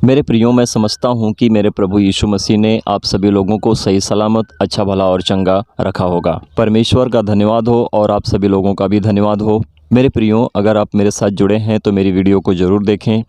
मेरे प्रियो, मैं समझता हूँ कि मेरे प्रभु यीशु मसीह ने आप सभी लोगों को सही सलामत, अच्छा भला और चंगा रखा होगा। परमेश्वर का धन्यवाद हो और आप सभी लोगों का भी धन्यवाद हो। मेरे प्रियो, अगर आप मेरे साथ जुड़े हैं तो मेरी वीडियो को ज़रूर देखें।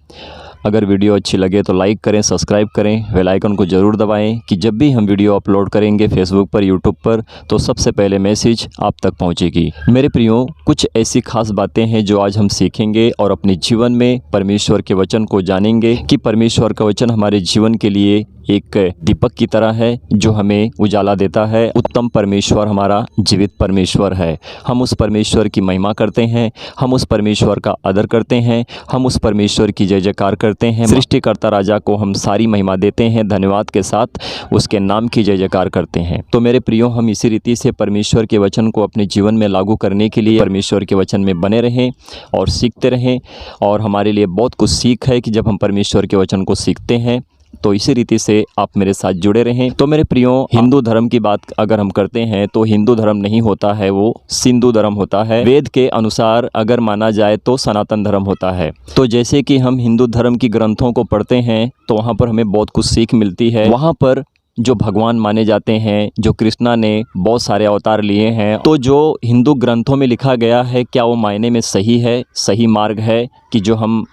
अगर वीडियो अच्छी लगे तो लाइक करें, सब्सक्राइब करें, बेल आइकन को ज़रूर दबाएं कि जब भी हम वीडियो अपलोड करेंगे फेसबुक पर, यूट्यूब पर, तो सबसे पहले मैसेज आप तक पहुंचेगी। मेरे प्रियो, कुछ ऐसी खास बातें हैं जो आज हम सीखेंगे और अपने जीवन में परमेश्वर के वचन को जानेंगे कि परमेश्वर का वचन हमारे जीवन के लिए एक दीपक की तरह है जो हमें उजाला देता है। उत्तम परमेश्वर हमारा जीवित परमेश्वर है। हम उस परमेश्वर की महिमा करते हैं, हम उस परमेश्वर का आदर करते हैं, हम उस परमेश्वर की जय जयकार करते हैं। सृष्टिकर्ता राजा को हम सारी महिमा देते हैं, धन्यवाद के साथ उसके नाम की जय जयकार करते हैं। तो मेरे प्रियो, हम इसी रीति से परमेश्वर के वचन को अपने जीवन में लागू करने के लिए परमेश्वर के वचन में बने रहें और सीखते रहें। और हमारे लिए बहुत कुछ सीख है कि जब हम परमेश्वर के वचन को सीखते हैं तो इसी रीति से आप मेरे साथ जुड़े रहें। तो मेरे प्रियो, हिंदू धर्म की बात अगर हम करते हैं तो हिंदू धर्म नहीं होता है, वो सिंधु धर्म होता है। वेद के अनुसार अगर माना जाए तो सनातन धर्म होता है। तो जैसे कि हम हिंदू धर्म की ग्रंथों को पढ़ते हैं तो वहाँ पर हमें बहुत कुछ सीख मिलती है। वहाँ पर जो भगवान माने जाते हैं, जो कृष्णा ने बहुत सारे अवतार लिए हैं, तो जो हिंदू ग्रंथों में लिखा गया है क्या वो मायने में सही है, सही मार्ग है कि जो हम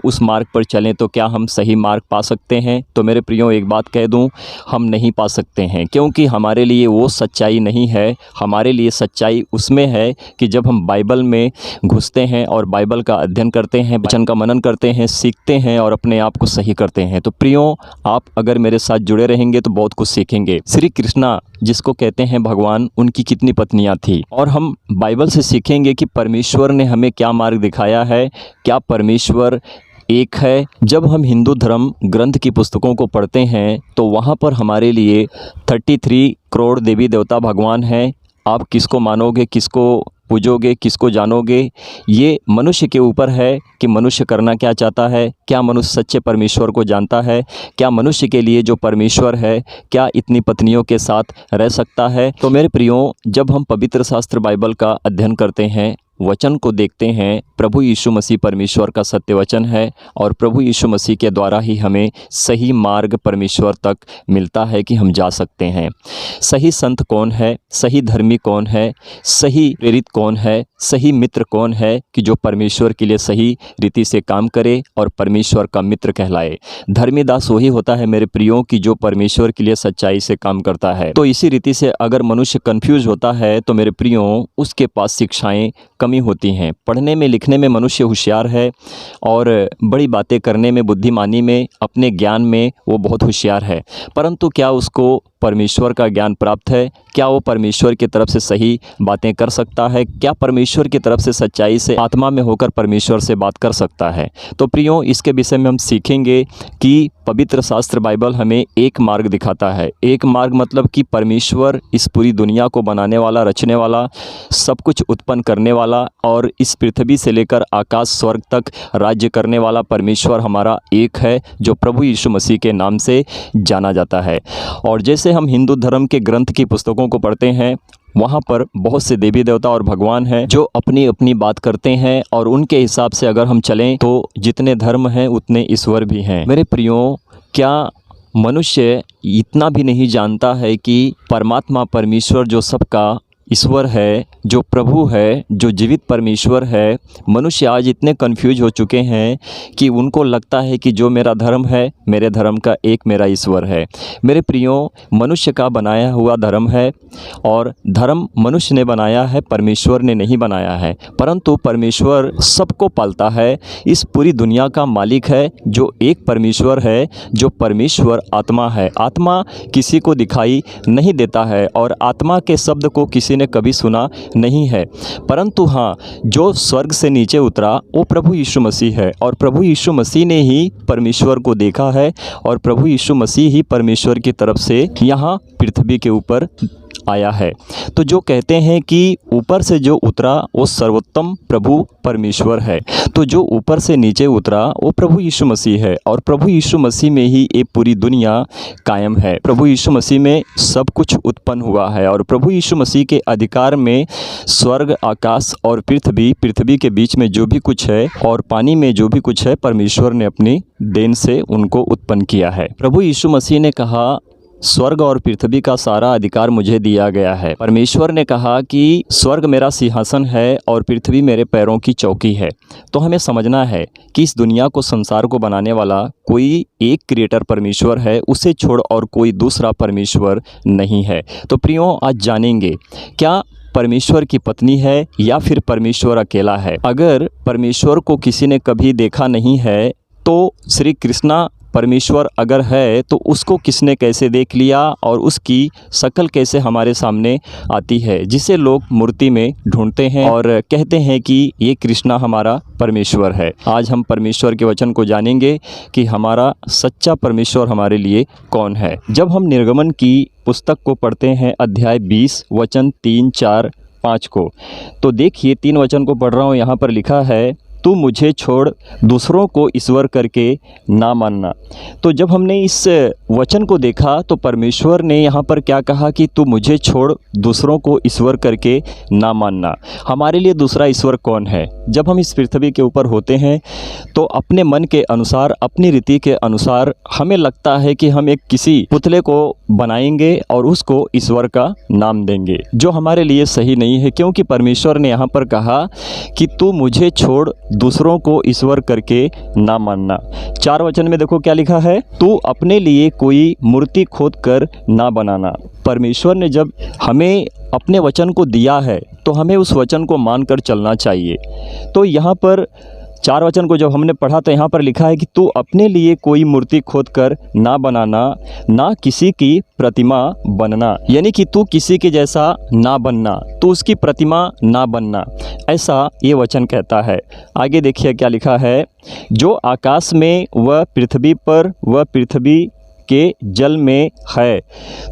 उस मार्ग पर चलें तो क्या हम सही मार्ग पा सकते हैं? तो मेरे प्रियो, एक बात कह दूं, हम नहीं पा सकते हैं, क्योंकि हमारे लिए वो सच्चाई नहीं है। हमारे लिए सच्चाई उसमें है कि जब हम बाइबल में घुसते हैं और बाइबल का अध्ययन करते हैं, वचन का मनन करते हैं, सीखते हैं और अपने आप को सही करते हैं। तो प्रियो, आप अगर मेरे साथ जुड़े रहेंगे तो बहुत कुछ सीखेंगे। श्री कृष्णा जिसको कहते हैं भगवान, उनकी कितनी पत्नियां थी, और हम बाइबल से सीखेंगे कि परमेश्वर ने हमें क्या मार्ग दिखाया है, क्या परमेश्वर एक है। जब हम हिंदू धर्म ग्रंथ की पुस्तकों को पढ़ते हैं तो वहाँ पर हमारे लिए 33 करोड़ देवी देवता भगवान हैं। आप किसको मानोगे, किसको पूजोगे, किसको जानोगे, ये मनुष्य के ऊपर है कि मनुष्य करना क्या चाहता है। क्या मनुष्य सच्चे परमेश्वर को जानता है? क्या मनुष्य के लिए जो परमेश्वर है क्या इतनी पत्नियों के साथ रह सकता है? तो मेरे प्रियो, जब हम पवित्र शास्त्र बाइबल का अध्ययन करते हैं, वचन को देखते हैं, प्रभु यीशु मसीह परमेश्वर का सत्य वचन है और प्रभु यीशु मसीह के द्वारा ही हमें सही मार्ग परमेश्वर तक मिलता है कि हम जा सकते हैं। सही संत कौन है, सही धर्मी कौन है, सही प्रेरित कौन है, सही मित्र कौन है कि जो परमेश्वर के लिए सही रीति से काम करे और परमेश्वर का मित्र कहलाए। धर्मी दास वही होता है मेरे प्रियो कि जो परमेश्वर के लिए सच्चाई से काम करता है। तो इसी रीति से अगर मनुष्य कंफ्यूज होता है तो मेरे प्रियो, उसके पास शिक्षाएं कमी होती हैं। पढ़ने में लिखने में मनुष्य होशियार है और बड़ी बातें करने में, बुद्धिमानी में, अपने ज्ञान में वो बहुत होशियार है, परंतु क्या उसको परमेश्वर का ज्ञान प्राप्त है? क्या वो परमेश्वर की तरफ से सही बातें कर सकता है? क्या परमेश्वर की तरफ से सच्चाई से आत्मा में होकर परमेश्वर से बात कर सकता है? तो प्रियो, इसके विषय में हम सीखेंगे कि पवित्र शास्त्र बाइबल हमें एक मार्ग दिखाता है। एक मार्ग मतलब कि परमेश्वर इस पूरी दुनिया को बनाने वाला, रचने वाला, सब कुछ उत्पन्न करने वाला और इस पृथ्वी से लेकर आकाश स्वर्ग तक राज्य करने वाला परमेश्वर हमारा एक है, जो प्रभु यीशु मसीह के नाम से जाना जाता है। और जैसे हम हिंदू धर्म के ग्रंथ की पुस्तकों को पढ़ते हैं, वहाँ पर बहुत से देवी देवता और भगवान हैं जो अपनी अपनी बात करते हैं और उनके हिसाब से अगर हम चलें तो जितने धर्म हैं उतने ईश्वर भी हैं। मेरे प्रियो, क्या मनुष्य इतना भी नहीं जानता है कि परमात्मा परमेश्वर जो सबका ईश्वर है, जो प्रभु है, जो जीवित परमेश्वर है? मनुष्य आज इतने कन्फ्यूज हो चुके हैं कि उनको लगता है कि जो मेरा धर्म है, मेरे धर्म का एक मेरा ईश्वर है। मेरे प्रियो, मनुष्य का बनाया हुआ धर्म है और धर्म मनुष्य ने बनाया है, परमेश्वर ने नहीं बनाया है। परंतु परमेश्वर सबको पालता है, इस पूरी दुनिया का मालिक है, जो एक परमेश्वर है, जो परमेश्वर आत्मा है। आत्मा किसी को दिखाई नहीं देता है और आत्मा के शब्द को किसी ने कभी सुना नहीं है, परंतु हाँ, जो स्वर्ग से नीचे उतरा वो प्रभु यीशु मसीह है और प्रभु यीशु मसीह ने ही परमेश्वर को देखा है और प्रभु यीशु मसीह ही परमेश्वर की तरफ से यहाँ पृथ्वी के ऊपर आया है। तो जो कहते हैं कि ऊपर से जो उतरा वो सर्वोत्तम प्रभु परमेश्वर है, तो जो ऊपर से नीचे उतरा वो प्रभु यीशु मसीह है, और प्रभु यीशु मसीह में ही ये पूरी दुनिया कायम है। प्रभु यीशु मसीह में सब कुछ उत्पन्न हुआ है, और प्रभु यीशु मसीह के अधिकार में स्वर्ग, आकाश और पृथ्वी के बीच में जो भी कुछ है और पानी में जो भी कुछ है, परमेश्वर ने अपनी देन से उनको उत्पन्न किया है। प्रभु यीशु मसीह ने कहा, स्वर्ग और पृथ्वी का सारा अधिकार मुझे दिया गया है। परमेश्वर ने कहा कि स्वर्ग मेरा सिंहासन है और पृथ्वी मेरे पैरों की चौकी है। तो हमें समझना है कि इस दुनिया को, संसार को बनाने वाला कोई एक क्रिएटर परमेश्वर है, उसे छोड़ और कोई दूसरा परमेश्वर नहीं है। तो प्रियो, आज जानेंगे क्या परमेश्वर की पत्नी है या फिर परमेश्वर अकेला है। अगर परमेश्वर को किसी ने कभी देखा नहीं है तो श्री कृष्णा परमेश्वर अगर है तो उसको किसने कैसे देख लिया, और उसकी शक्ल कैसे हमारे सामने आती है, जिसे लोग मूर्ति में ढूंढते हैं और कहते हैं कि ये कृष्णा हमारा परमेश्वर है। आज हम परमेश्वर के वचन को जानेंगे कि हमारा सच्चा परमेश्वर हमारे लिए कौन है। जब हम निर्गमन की पुस्तक को पढ़ते हैं, अध्याय 20 वचन 3, 4, 5 को, तो देखिए 3 वचन को पढ़ रहा हूँ। यहाँ पर लिखा है, तू मुझे छोड़ दूसरों को ईश्वर करके ना मानना। तो जब हमने इस वचन को देखा तो परमेश्वर ने यहाँ पर क्या कहा कि तू मुझे छोड़ दूसरों को ईश्वर करके ना मानना। हमारे लिए दूसरा ईश्वर कौन है? जब हम इस पृथ्वी के ऊपर होते हैं तो अपने मन के अनुसार, अपनी रीति के अनुसार हमें लगता है कि हम एक किसी पुतले को बनाएंगे और उसको ईश्वर का नाम देंगे, जो हमारे लिए सही नहीं है, क्योंकि परमेश्वर ने यहाँ पर कहा कि तू मुझे छोड़ दूसरों को ईश्वर करके ना मानना। 4 वचन में देखो क्या लिखा है, तू अपने लिए कोई मूर्ति खोद कर ना बनाना। परमेश्वर ने जब हमें अपने वचन को दिया है तो हमें उस वचन को मानकर चलना चाहिए। तो यहाँ पर 4 वचन को जब हमने पढ़ा तो यहाँ पर लिखा है कि तू अपने लिए कोई मूर्ति खोद कर ना बनाना, ना किसी की प्रतिमा बनना, यानी कि तू किसी के जैसा ना बनना, तू उसकी प्रतिमा ना बनना, ऐसा ये वचन कहता है। आगे देखिए क्या लिखा है, जो आकाश में व पृथ्वी पर व पृथ्वी के जल में है।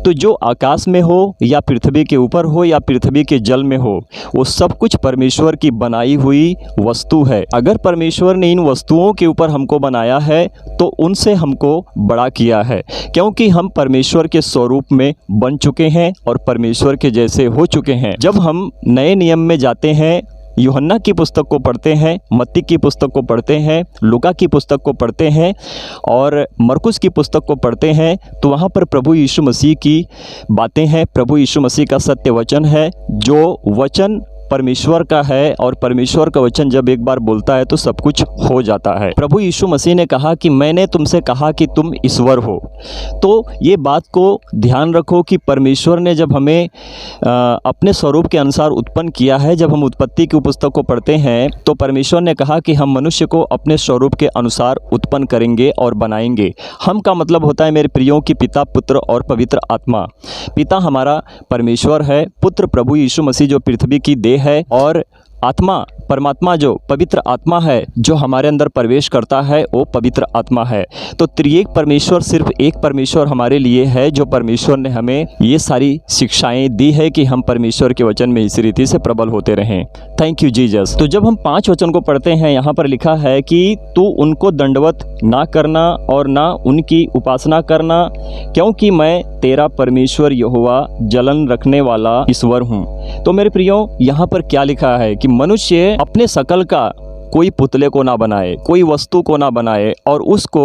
तो जो आकाश में हो या पृथ्वी के ऊपर हो या पृथ्वी के जल में हो, वो सब कुछ परमेश्वर की बनाई हुई वस्तु है। अगर परमेश्वर ने इन वस्तुओं के ऊपर हमको बनाया है तो उनसे हमको बड़ा किया है, क्योंकि हम परमेश्वर के स्वरूप में बन चुके हैं और परमेश्वर के जैसे हो चुके हैं। जब हम नए नियम में जाते हैं, यूहन्ना की पुस्तक को पढ़ते हैं, मत्ती की पुस्तक को पढ़ते हैं, लूका की पुस्तक को पढ़ते हैं और मरकुस की पुस्तक को पढ़ते हैं, तो वहाँ पर प्रभु यीशु मसीह की बातें हैं। प्रभु यीशु मसीह का सत्य वचन है, जो वचन परमेश्वर का है, और परमेश्वर का वचन जब एक बार बोलता है तो सब कुछ हो जाता है। प्रभु यीशु मसीह ने कहा कि मैंने तुमसे कहा कि तुम ईश्वर हो। तो ये बात को ध्यान रखो कि परमेश्वर ने जब हमें अपने स्वरूप के अनुसार उत्पन्न किया है, जब हम उत्पत्ति की पुस्तक को पढ़ते हैं तो परमेश्वर ने कहा कि हम मनुष्य को अपने स्वरूप के अनुसार उत्पन्न करेंगे और बनाएंगे। हम का मतलब होता है मेरे प्रियों की पिता, पुत्र और पवित्र आत्मा। पिता हमारा परमेश्वर है, पुत्र प्रभु यीशु मसीह जो पृथ्वी की देह है, और आत्मा, परमात्मा जो पवित्र आत्मा है जो हमारे अंदर प्रवेश करता है, वो पवित्र आत्मा है। तो त्रिएक परमेश्वर सिर्फ एक परमेश्वर हमारे लिए है, जो परमेश्वर ने हमें ये सारी शिक्षाएं दी है कि हम परमेश्वर के वचन में इस रीति से प्रबल होते रहें। Thank you Jesus. तो जब हम 5 वचन को पढ़ते हैं, यहाँ पर लिखा है कि तू उनको दंडवत ना करना और ना उनकी उपासना करना, क्योंकि मैं तेरा परमेश्वर यहोवा जलन रखने वाला ईश्वर हूँ। तो मेरे प्रियो, यहाँ पर क्या लिखा है कि मनुष्य अपने शकल का कोई पुतले को ना बनाए, कोई वस्तु को ना बनाए और उसको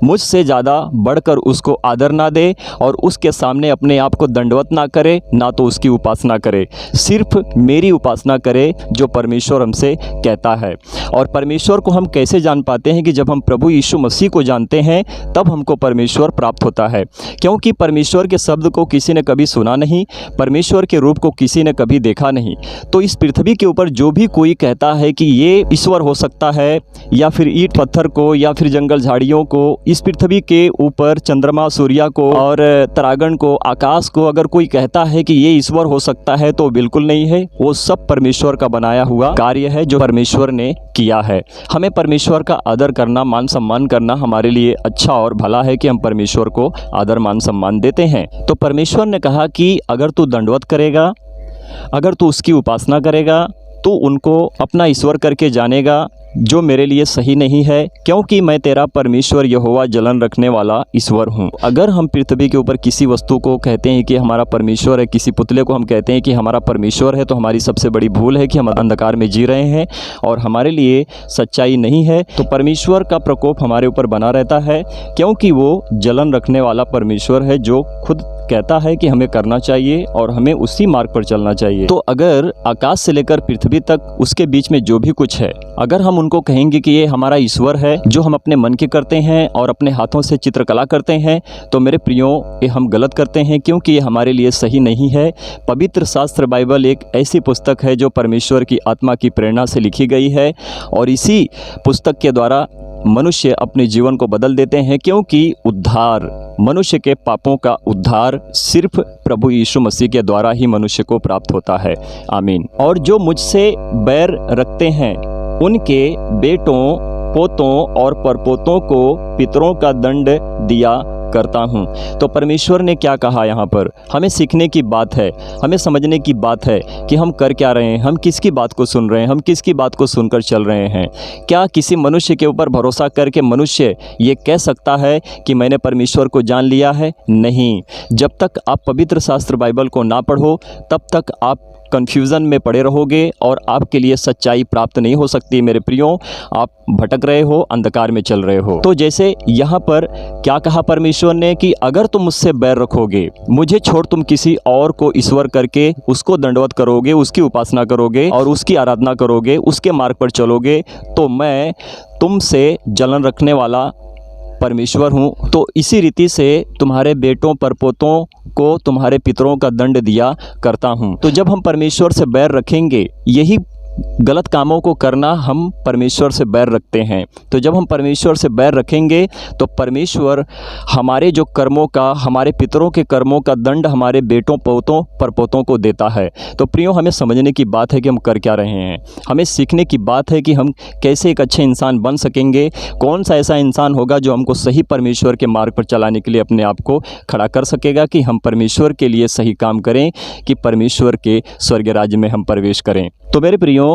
मुझसे ज़्यादा बढ़कर उसको आदर ना दे और उसके सामने अपने आप को दंडवत ना करे, ना तो उसकी उपासना करे। सिर्फ मेरी उपासना करे, जो परमेश्वर हमसे कहता है। और परमेश्वर को हम कैसे जान पाते हैं कि जब हम प्रभु यीशु मसीह को जानते हैं तब हमको परमेश्वर प्राप्त होता है, क्योंकि परमेश्वर के शब्द को किसी ने कभी सुना नहीं, परमेश्वर के रूप को किसी ने कभी देखा नहीं। तो इस पृथ्वी के ऊपर जो भी कोई कहता है कि ये ईश्वर ईश्वर हो सकता है, या फिर ईंट पत्थर को, या फिर जंगल झाड़ियों को, इस पृथ्वी के ऊपर चंद्रमा सूर्य को और तारागण को, आकाश को अगर कोई कहता है कि ये ईश्वर हो सकता है तो बिल्कुल नहीं है। वो सब परमेश्वर का बनाया हुआ कार्य है जो परमेश्वर ने किया है। हमें परमेश्वर का आदर करना, मान सम्मान करना हमारे लिए अच्छा और भला है कि हम परमेश्वर को आदर मान सम्मान देते हैं। तो परमेश्वर ने कहा कि अगर तू दंडवत करेगा, अगर तू उसकी उपासना करेगा, तो उनको अपना ईश्वर करके जानेगा, जो मेरे लिए सही नहीं है, क्योंकि मैं तेरा परमेश्वर यहोवा जलन रखने वाला ईश्वर हूँ। अगर हम पृथ्वी के ऊपर किसी वस्तु को कहते हैं कि हमारा परमेश्वर है, किसी पुतले को हम कहते हैं कि हमारा परमेश्वर है, तो हमारी सबसे बड़ी भूल है कि हम अंधकार में जी रहे हैं और हमारे लिए सच्चाई नहीं है। तो परमेश्वर का प्रकोप हमारे ऊपर बना रहता है, क्योंकि वो जलन रखने वाला परमेश्वर है, जो खुद कहता है कि हमें करना चाहिए और हमें उसी मार्ग पर चलना चाहिए। तो अगर आकाश से लेकर पृथ्वी तक उसके बीच में जो भी कुछ है, अगर हम उनको कहेंगे कि ये हमारा ईश्वर है जो हम अपने मन के करते हैं और अपने हाथों से चित्रकला करते हैं, तो मेरे प्रियो ये हम गलत करते हैं, क्योंकि ये हमारे लिए सही नहीं है। पवित्र शास्त्र बाइबल एक ऐसी पुस्तक है जो परमेश्वर की आत्मा की प्रेरणा से लिखी गई है, और इसी पुस्तक के द्वारा मनुष्य अपने जीवन को बदल देते हैं, क्योंकि उद्धार, मनुष्य के पापों का उद्धार सिर्फ प्रभु यीशु मसीह के द्वारा ही मनुष्य को प्राप्त होता है। आमीन। और जो मुझसे बैर रखते हैं उनके बेटों, पोतों और परपोतों को पितरों का दंड दिया करता हूँ। तो परमेश्वर ने क्या कहा यहाँ पर? हमें सीखने की बात है, हमें समझने की बात है कि हम कर क्या रहे हैं, हम किसकी बात को सुन रहे हैं, हम किसकी बात को सुनकर चल रहे हैं। क्या किसी मनुष्य के ऊपर भरोसा करके मनुष्य ये कह सकता है कि मैंने परमेश्वर को जान लिया है? नहीं। जब तक आप पवित्र शास्त्र बाइबल को ना पढ़ो, तब तक आप कन्फ्यूज़न में पड़े रहोगे और आपके लिए सच्चाई प्राप्त नहीं हो सकती। मेरे प्रियो, आप भटक रहे हो, अंधकार में चल रहे हो। तो जैसे यहाँ पर क्या कहा परमेश्वर ने कि अगर तुम मुझसे बैर रखोगे, मुझे छोड़ तुम किसी और को ईश्वर करके उसको दंडवत करोगे, उसकी उपासना करोगे और उसकी आराधना करोगे, उसके मार्ग पर चलोगे, तो मैं तुमसे जलन रखने वाला परमेश्वर हूँ। तो इसी रीति से तुम्हारे बेटों परपोतों को तुम्हारे पितरों का दंड दिया करता हूँ। तो जब हम परमेश्वर से बैर रखेंगे, यही गलत कामों को करना हम परमेश्वर से बैर रखते हैं। तो जब हम परमेश्वर से बैर रखेंगे तो परमेश्वर हमारे जो कर्मों का, हमारे पितरों के कर्मों का दंड हमारे बेटों, पोतों, परपोतों को देता है। तो प्रियो, हमें समझने की बात है कि हम कर क्या रहे हैं, हमें सीखने की बात है कि हम कैसे एक अच्छे इंसान बन सकेंगे, कौन सा ऐसा इंसान होगा जो हमको सही परमेश्वर के मार्ग पर चलाने के लिए अपने आप को खड़ा कर सकेगा, कि हम परमेश्वर के लिए सही काम करें, कि परमेश्वर के स्वर्ग राज्य में हम प्रवेश करें। तो मेरे प्रियो,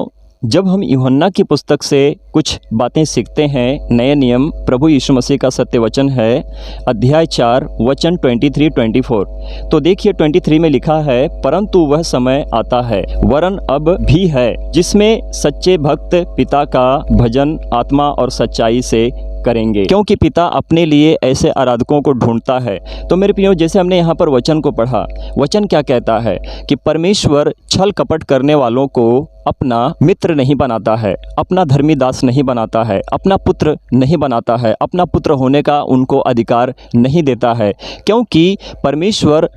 जब हम यूहन्ना की पुस्तक से कुछ बातें सीखते हैं, नए नियम, प्रभु यीशु मसीह का सत्य वचन है, अध्याय 4 वचन 23-24। तो देखिए 23 में लिखा है, परंतु वह समय आता है, वरन अब भी है, जिसमें सच्चे भक्त पिता का भजन आत्मा और सच्चाई से करेंगे, क्योंकि पिता अपने लिए ऐसे आराधकों को ढूंढता है। तो मेरे प्रियो, जैसे हमने यहाँ पर वचन को पढ़ा, वचन क्या कहता है कि परमेश्वर छल कपट करने वालों को अपना मित्र नहीं बनाता है, अपना धर्मी दास नहीं बनाता है, अपना पुत्र नहीं बनाता है, अपना पुत्र होने का उनको अधिकार नहीं देता है। क्योंकि परमेश्वर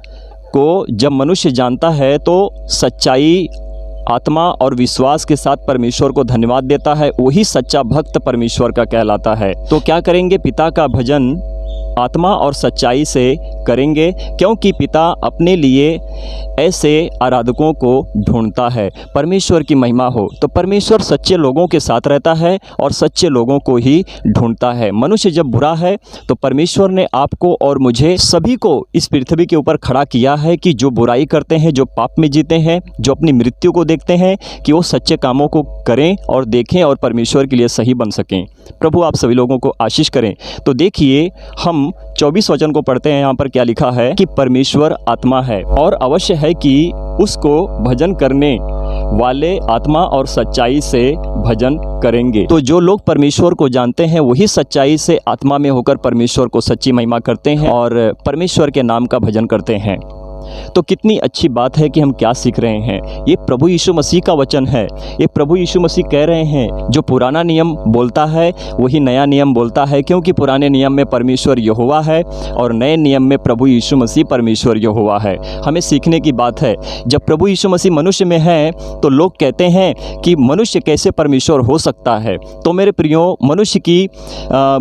को जब मनुष्य जानता है तो सच्चाई, आत्मा और विश्वास के साथ परमेश्वर को धन्यवाद देता है, वही सच्चा भक्त परमेश्वर का कहलाता है। तो क्या करेंगे? पिता का भजन आत्मा और सच्चाई से करेंगे, क्योंकि पिता अपने लिए ऐसे आराधकों को ढूंढता है। परमेश्वर की महिमा हो। तो परमेश्वर सच्चे लोगों के साथ रहता है और सच्चे लोगों को ही ढूंढता है। मनुष्य जब बुरा है तो परमेश्वर ने आपको और मुझे सभी को इस पृथ्वी के ऊपर खड़ा किया है कि जो बुराई करते हैं, जो पाप में जीते हैं, जो अपनी मृत्यु को देखते हैं, कि वो सच्चे कामों को करें और देखें और परमेश्वर के लिए सही बन सकें। प्रभु आप सभी लोगों को आशीष करें। तो देखिए, हम 24 वचन को पढ़ते हैं। यहाँ पर क्या लिखा है कि परमेश्वर आत्मा है और अवश्य है कि उसको भजन करने वाले आत्मा और सच्चाई से भजन करेंगे। तो जो लोग परमेश्वर को जानते हैं वही सच्चाई से आत्मा में होकर परमेश्वर को सच्ची महिमा करते हैं और परमेश्वर के नाम का भजन करते हैं। तो कितनी अच्छी बात है कि हम क्या सीख रहे हैं। ये प्रभु यीशु मसीह का वचन है। ये प्रभु यीशु मसीह कह रहे हैं, जो पुराना नियम बोलता है वही नया नियम बोलता है, क्योंकि पुराने नियम में परमेश्वर यहोवा है और नए नियम में प्रभु यीशु मसीह परमेश्वर यहोवा है। हमें सीखने की बात है। जब प्रभु यीशु मसीह मनुष्य में है तो लोग कहते हैं कि मनुष्य कैसे परमेश्वर हो सकता है। तो मेरे प्रियो, मनुष्य की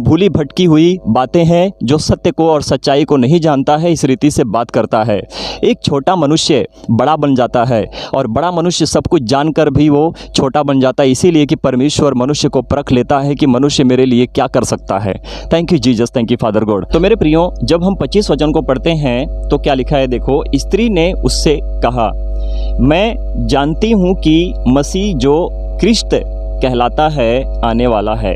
भूली भटकी हुई बातें हैं, जो सत्य को और सच्चाई को नहीं जानता है, इस रीति से बात करता है। एक छोटा मनुष्य बड़ा बन जाता है और बड़ा मनुष्य सब कुछ जानकर भी वो छोटा बन जाता है, इसीलिए कि परमेश्वर मनुष्य को परख लेता है कि मनुष्य मेरे लिए क्या कर सकता है। Thank you Jesus, thank you father God. तो मेरे प्रियो, जब हम 25 वचन को पढ़ते हैं तो क्या लिखा है, देखो। स्त्री ने उससे कहा, मैं जानती हूँ कि मसीह जो क्रिस्त कहलाता है आने वाला है।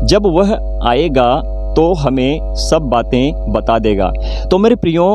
जब वह आएगा तो हमें सब बातें बता देगा। तो मेरे प्रियो,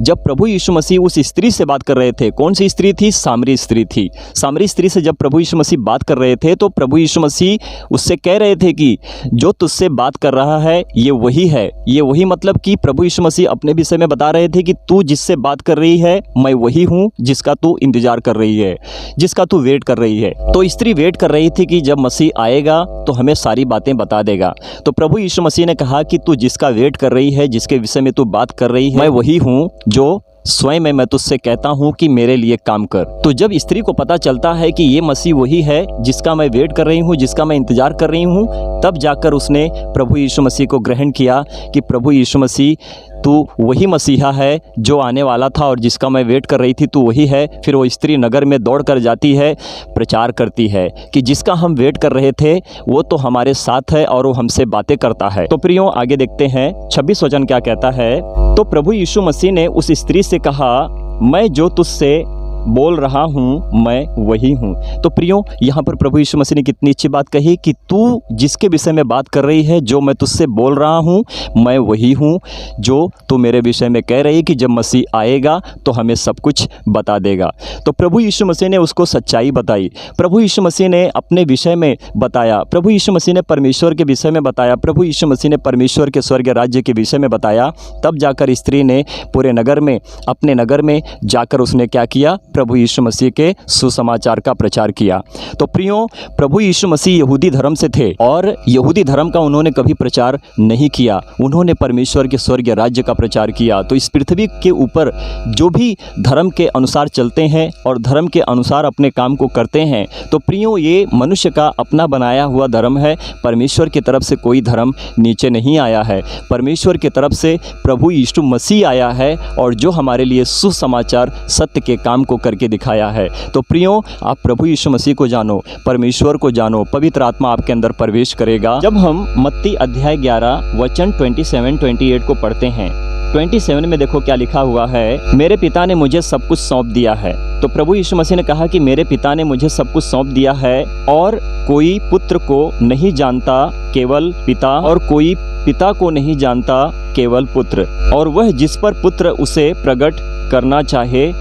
जब प्रभु यीशु मसीह उस स्त्री से बात कर रहे थे, कौन सी स्त्री थी? सामरी स्त्री थी। सामरी स्त्री से जब प्रभु यीशु मसीह बात कर रहे थे तो प्रभु यीशु मसीह उससे कह रहे थे कि जो तुझसे बात कर रहा है ये वही है। ये वही मतलब कि प्रभु यीशु मसीह अपने विषय में बता रहे थे कि तू जिससे बात कर रही है मैं वही हूँ जिसका तू इंतजार कर रही है, जिसका तू वेट कर रही है। तो स्त्री वेट कर रही थी कि जब मसीह आएगा तो हमें सारी बातें बता देगा। तो प्रभु यीशु मसीह ने कहा कि तू जिसका वेट कर रही है, जिसके विषय में तू बात कर रही है, मैं वही हूँ जो स्वयं में मैं तुझसे कहता हूँ कि मेरे लिए काम कर। तो जब स्त्री को पता चलता है कि ये मसीह वही है जिसका मैं वेट कर रही हूँ, जिसका मैं इंतजार कर रही हूँ, तब जाकर उसने प्रभु यीशु मसीह को ग्रहण किया कि प्रभु यीशु मसीह तू वही मसीहा है जो आने वाला था और जिसका मैं वेट कर रही थी, तू वही है। फिर वो स्त्री नगर में दौड़ कर जाती है, प्रचार करती है कि जिसका हम वेट कर रहे थे वो तो हमारे साथ है और वो हमसे बातें करता है। तो प्रियो, आगे देखते हैं 26 वचन क्या कहता है। तो प्रभु यीशु मसीह ने उस स्त्री से कहा, मैं जो तुझसे बोल रहा हूँ मैं वही हूँ। तो प्रियो, यहाँ पर प्रभु यीशु मसीह ने कितनी अच्छी बात कही कि तू जिसके विषय में बात कर रही है, जो मैं तुझसे बोल रहा हूँ मैं वही हूँ जो तू मेरे विषय में कह रही कि जब मसीह आएगा तो हमें सब कुछ बता देगा। तो प्रभु यीशु मसीह ने उसको सच्चाई बताई। प्रभु यीशु मसीह ने अपने विषय में बताया। प्रभु यीशु मसीह ने परमेश्वर के विषय में बताया। प्रभु यीशु मसीह ने परमेश्वर के स्वर्ग राज्य के विषय में बताया। तब जाकर स्त्री ने पूरे नगर में, अपने नगर में जाकर उसने क्या किया? प्रभु यीशु मसीह के सुसमाचार का प्रचार किया। तो प्रियो, प्रभु यीशु मसीह यहूदी धर्म से थे और यहूदी धर्म का उन्होंने कभी प्रचार नहीं किया। उन्होंने परमेश्वर के स्वर्गीय राज्य का प्रचार किया। तो इस पृथ्वी के ऊपर जो भी धर्म के अनुसार चलते हैं और धर्म के अनुसार अपने काम को करते हैं, तो प्रियो, ये मनुष्य का अपना बनाया हुआ धर्म है। परमेश्वर की तरफ से कोई धर्म नीचे नहीं आया है। परमेश्वर की तरफ से प्रभु यीशु मसीह आया है और जो हमारे लिए सुसमाचार सत्य के काम को करके दिखाया है। तो प्रियो, आप प्रभु यीशु मसीह को जानो, परमेश्वर को जानो, पवित्र आत्मा आपके अंदर प्रवेश करेगा। जब हम मत्ती अध्याय 11 वचन 27-28 को पढ़ते हैं, 27 में देखो क्या लिखा हुआ है, मेरे पिता ने मुझे सब कुछ सौंप दिया है। तो प्रभु यीशु मसीह ने कहा कि मेरे पिता ने मुझे सब कुछ सौंप दिया है और कोई पुत्र को नहीं जानता केवल पिता, और कोई पिता को नहीं जानता केवल पुत्र, और वह जिस पर पुत्र उसे प्रकट करना चाहे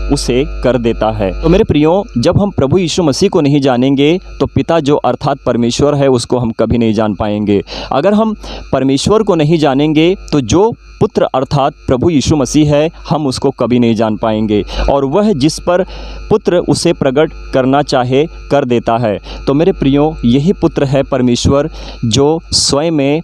उसे कर देता है। तो मेरे प्रियो, जब हम प्रभु यीशु मसीह को नहीं जानेंगे तो पिता जो अर्थात परमेश्वर है उसको हम कभी नहीं जान पाएंगे। अगर हम परमेश्वर को नहीं जानेंगे तो जो पुत्र अर्थात प्रभु यीशु मसीह है हम उसको कभी नहीं जान पाएंगे, और वह जिस पर पुत्र उसे प्रकट करना चाहे कर देता है। तो मेरे प्रियो, यही पुत्र है परमेश्वर जो स्वयं में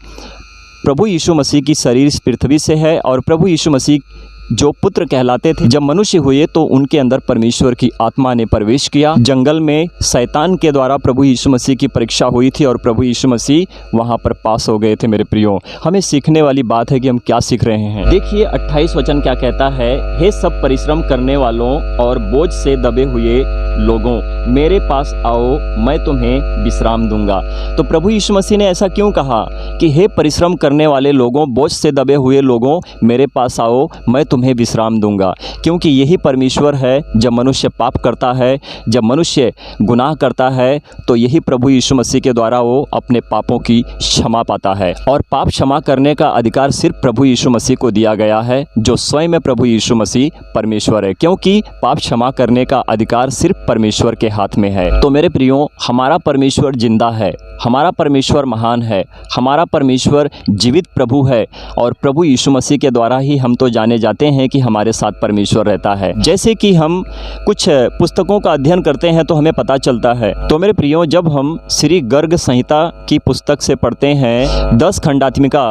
प्रभु यीशु मसीह की शरीर इस पृथ्वी से है। और प्रभु यीशु मसीह जो पुत्र कहलाते थे, जब मनुष्य हुए तो उनके अंदर परमेश्वर की आत्मा ने प्रवेश किया। जंगल में शैतान के द्वारा प्रभु यीशु मसीह की परीक्षा हुई थी और प्रभु यीशु मसीह वहां पर पास हो गए थे। मेरे प्रियो, हमें सीखने वाली बात है कि हम क्या सीख रहे हैं। देखिए 28 वचन क्या कहता है, हे सब परिश्रम करने वालों और बोझ से दबे हुए लोगों, मेरे पास आओ, मैं तुम्हें विश्राम दूंगा। तो प्रभु यीशु मसीह ने ऐसा क्यों कहा कि हे परिश्रम करने वाले लोगों, बोझ से दबे हुए लोगों, मेरे पास आओ, मैं तुम्हें विश्राम दूंगा। क्योंकि यही परमेश्वर है। जब मनुष्य पाप करता है, जब मनुष्य गुनाह करता है, तो यही प्रभु यीशु मसीह के द्वारा वो अपने पापों की क्षमा पाता है। और पाप क्षमा करने का अधिकार सिर्फ प्रभु यीशु मसीह को दिया गया है, जो स्वयं में प्रभु यीशु मसीह परमेश्वर है। क्योंकि पाप क्षमा करने का अधिकार सिर्फ परमेश्वर के हाथ में है। तो मेरे प्रियो, हमारा परमेश्वर जिंदा है हमारा परमेश्वर महान है, हमारा परमेश्वर जीवित प्रभु है और प्रभु यीशु मसीह के द्वारा ही हम तो जाने जाते हैं कि हमारे साथ परमेश्वर रहता है। जैसे कि हम कुछ पुस्तकों का अध्ययन करते हैं तो हमें पता चलता है। तो मेरे प्रियो, जब हम श्री गर्ग संहिता की पुस्तक से पढ़ते हैं 10 खंडात्मिका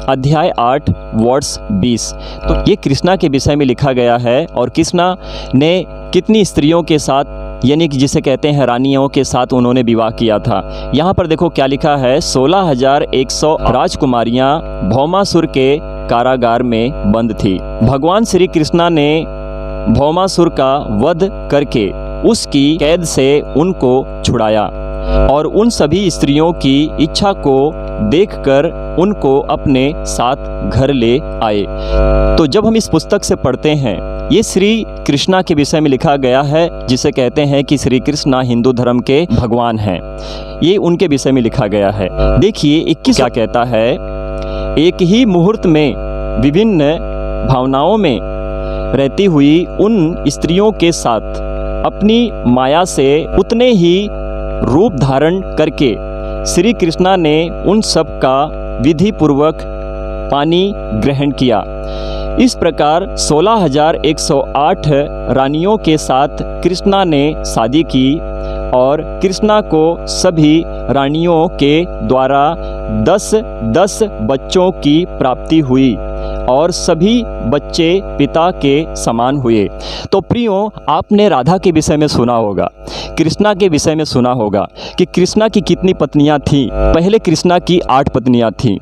अध्याय 8 वर्ष 20, तो ये कृष्णा के विषय में लिखा गया है और कृष्णा ने कितनी स्त्रियों के साथ, यानी कि जिसे कहते हैं रानियों के साथ उन्होंने विवाह किया था। यहाँ पर देखो क्या लिखा है, 16,100 राजकुमारियाँ भौमासुर के कारागार में बंद थी। भगवान श्री कृष्णा ने भौमासुर का वध करके उसकी कैद से उनको छुड़ाया और उन सभी स्त्रियों की इच्छा को देखकर उनको अपने साथ घर ले आए। तो जब हम इस पुस्तक से पढ़ते हैं, ये श्री कृष्णा के विषय में लिखा गया है, जिसे कहते हैं कि श्री कृष्णा हिंदू धर्म के भगवान हैं। ये उनके विषय में लिखा गया है। देखिए 21 क्या कहता है, एक ही मुहूर्त में विभिन्न भावनाओं में रहती हुई उन स्त्रियों के साथ अपनी माया से उतने ही रूप धारण करके श्री कृष्णा ने उन सब का विधि पूर्वक पानी ग्रहण किया। इस प्रकार 16,108 रानियों के साथ कृष्णा ने शादी की और कृष्णा को सभी रानियों के द्वारा 10-10 बच्चों की प्राप्ति हुई और सभी बच्चे पिता के समान हुए। तो प्रियो, आपने राधा के विषय में सुना होगा, कृष्णा के विषय में सुना होगा कि कृष्णा की कितनी पत्नियां थीं। पहले कृष्णा की 8 पत्नियां थीं,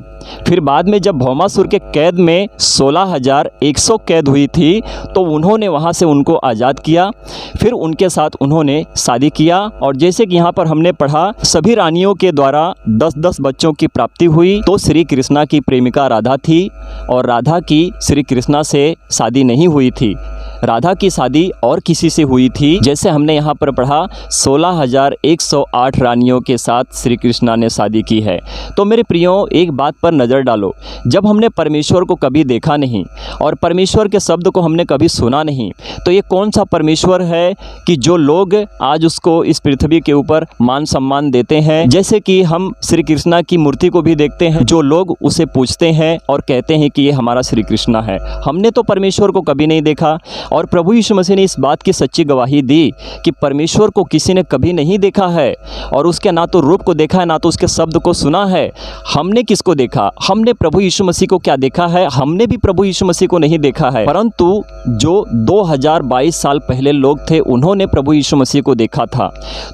फिर बाद में जब भौमासुर के कैद में 16,100 कैद हुई थी तो उन्होंने वहां से उनको आज़ाद किया, फिर उनके साथ उन्होंने शादी किया और जैसे कि यहाँ पर हमने पढ़ा, सभी रानियों के द्वारा 10-10 बच्चों की प्राप्ति हुई। तो श्री कृष्णा की प्रेमिका राधा थी और राधा की श्री कृष्णा से शादी नहीं हुई थी, राधा की शादी और किसी से हुई थी। जैसे हमने यहाँ पर पढ़ा, 16,108 रानियों के साथ श्री कृष्णा ने शादी की है। तो मेरे प्रियो, एक बात पर नज़र डालो, जब हमने परमेश्वर को कभी देखा नहीं और परमेश्वर के शब्द को हमने कभी सुना नहीं, तो ये कौन सा परमेश्वर है कि जो लोग आज उसको इस पृथ्वी के ऊपर मान सम्मान देते हैं। जैसे कि हम श्री कृष्णा की मूर्ति को भी देखते हैं, जो लोग उसे पूजते हैं और कहते हैं कि ये हमारा श्री कृष्णा है। हमने तो परमेश्वर को कभी नहीं देखा और प्रभु यीशु मसीह ने इस बात की सच्ची गवाही दी कि परमेश्वर को किसी ने कभी नहीं देखा है और उसके ना तो रूप को देखा है, ना तो उसके शब्द को सुना है। हमने किसको देखा? हमने प्रभु यीशु मसीह को क्या देखा है? हमने भी प्रभु यीशु मसीह को नहीं देखा है, परंतु जो 2022 साल पहले लोग थे उन्होंने प्रभु यीशु मसीह को देखा था।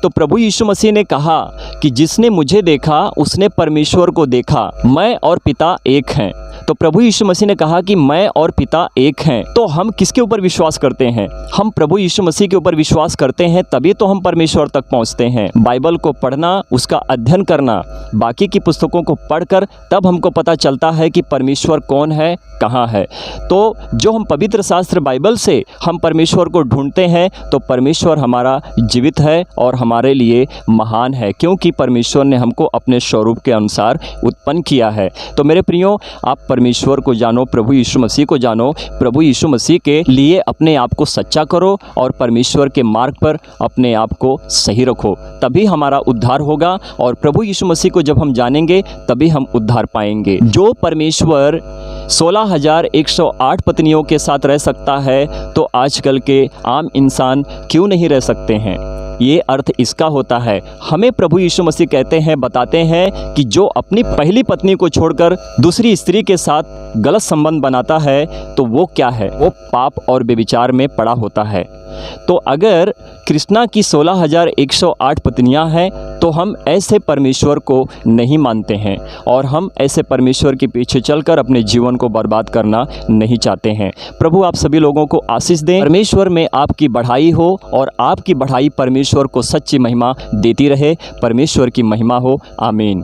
तो प्रभु यीशु मसीह ने कहा कि जिसने मुझे देखा उसने परमेश्वर को देखा, मैं और पिता एक हैं। तो प्रभु यीशु मसीह ने कहा कि मैं और पिता एक हैं। तो हम किसके ऊपर विश्वास करते हैं? हम प्रभु यीशु मसीह के ऊपर विश्वास करते हैं, तभी तो हम परमेश्वर तक पहुंचते हैं। बाइबल को पढ़ना, उसका अध्ययन करना, बाकी की पुस्तकों को पढ़कर तब हमको पता चलता है कि परमेश्वर कौन है, कहाँ है। तो जो हम पवित्र शास्त्र बाइबल से हम परमेश्वर को ढूंढते हैं, तो परमेश्वर हमारा जीवित है और हमारे लिए महान है, क्योंकि परमेश्वर ने हमको अपने स्वरूप के अनुसार उत्पन्न किया है। तो मेरे प्रियो, आप परमेश्वर को जानो, प्रभु यीशु मसीह को जानो, प्रभु यीशु मसीह के लिए अपने आप को सच्चा करो और परमेश्वर के मार्ग पर अपने आप को सही रखो, तभी हमारा उद्धार होगा। और प्रभु यीशु मसीह को जब हम जानेंगे तभी हम उद्धार पाएंगे। जो परमेश्वर 16,108 पत्नियों के साथ रह सकता है, तो आजकल के आम इंसान क्यों नहीं रह सकते हैं? ये अर्थ इसका होता है, हमें प्रभु यीशु मसीह कहते हैं, बताते हैं कि जो अपनी पहली पत्नी को छोड़कर दूसरी स्त्री के साथ गलत संबंध बनाता है, तो वो क्या है? वो पाप और व्यभिचार में पड़ा होता है। तो अगर कृष्णा की 16,108 पत्नियां हैं, तो हम ऐसे परमेश्वर को नहीं मानते हैं और हम ऐसे परमेश्वर के पीछे चलकर अपने जीवन को बर्बाद करना नहीं चाहते हैं। प्रभु आप सभी लोगों को आशीष दें, परमेश्वर में आपकी बढ़ाई हो और आपकी बढ़ाई परमेश्वर को सच्ची महिमा देती रहे। परमेश्वर की महिमा हो। आमीन।